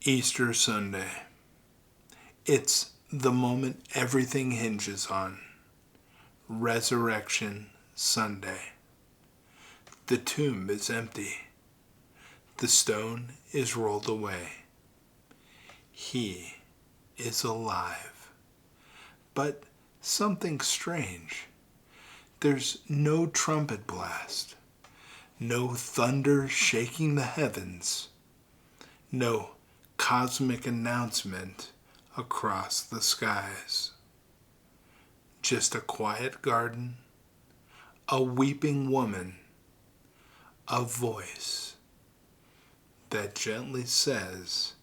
Easter Sunday. It's the moment everything hinges on. Resurrection Sunday. The tomb is empty. The stone is rolled away. He is alive. But something strange. There's no trumpet blast. No thunder shaking the heavens. No cosmic announcement across the skies. Just a quiet garden, a weeping woman, a voice that gently says,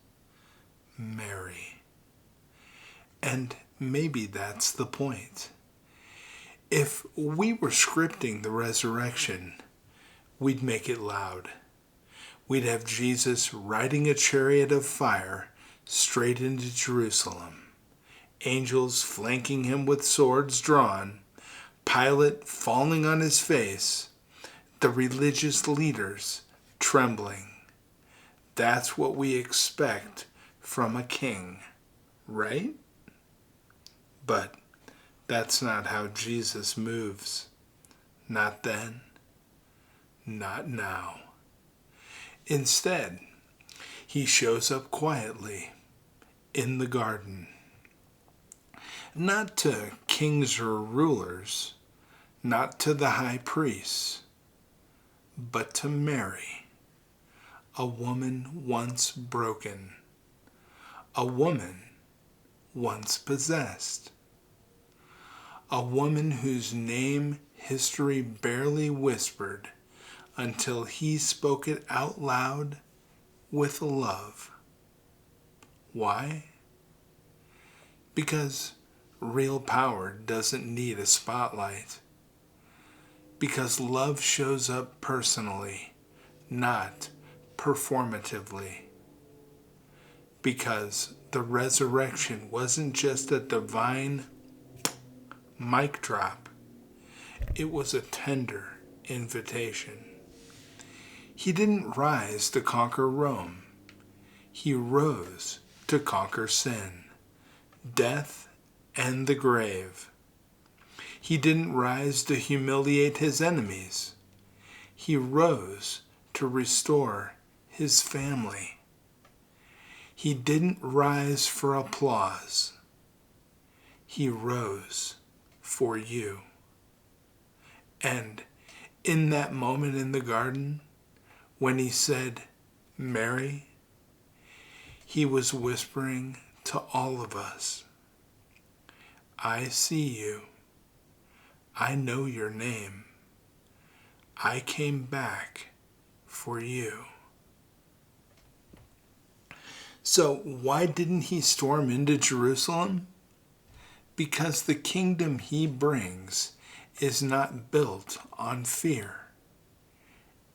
Mary. And maybe that's the point. If we were scripting the resurrection, we'd make it loud. We'd have Jesus riding a chariot of fire straight into Jerusalem, angels flanking him with swords drawn, Pilate falling on his face, the religious leaders trembling. That's what we expect from a king, right? But that's not how Jesus moves. Not then, not now. Instead, he shows up quietly in the garden. Not to kings or rulers, not to the high priests, but to Mary, a woman once broken, a woman once possessed, a woman whose name history barely whispered until he spoke it out loud with love. Why? Because real power doesn't need a spotlight. Because love shows up personally, not performatively. Because the resurrection wasn't just a divine mic drop. It was a tender invitation. He didn't rise to conquer Rome. He rose to conquer sin, death, and the grave. He didn't rise to humiliate his enemies. He rose to restore his family. He didn't rise for applause. He rose for you. And in that moment in the garden, when he said, Mary, he was whispering to all of us, I see you. I know your name. I came back for you. So why didn't he storm into Jerusalem? Because the kingdom he brings is not built on fear.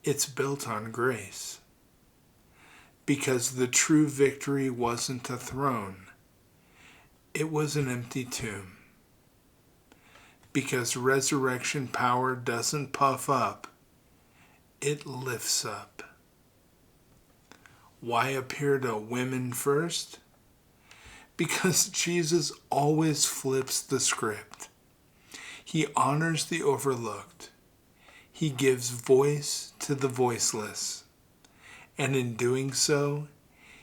It's built on grace. Because the true victory wasn't a throne. It was an empty tomb. Because resurrection power doesn't puff up. It lifts up. Why appear to women first? Because Jesus always flips the script. He honors the overlooked. He gives voice to the voiceless. And in doing so,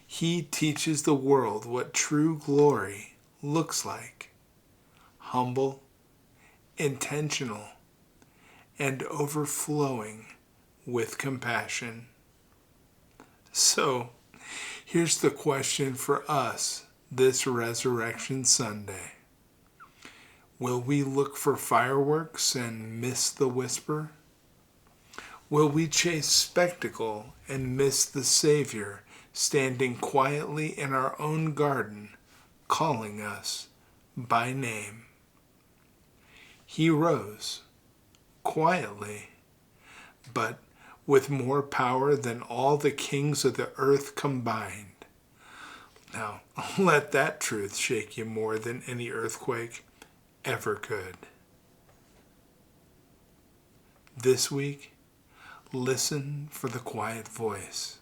he teaches the world what true glory looks like. Humble, intentional, and overflowing with compassion. So, here's the question for us this Resurrection Sunday. Will we look for fireworks and miss the whisper? Will we chase spectacle and miss the Savior standing quietly in our own garden, calling us by name? He rose, quietly, but with more power than all the kings of the earth combined. Now, let that truth shake you more than any earthquake ever could. This week, listen for the quiet voice.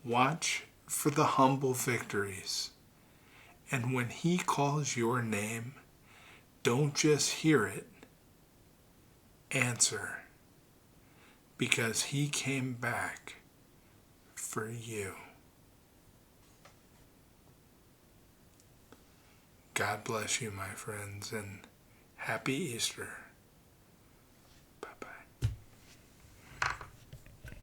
Watch for the humble victories. And when he calls your name, don't just hear it, answer, because he came back for you. God bless you, my friends, and happy Easter.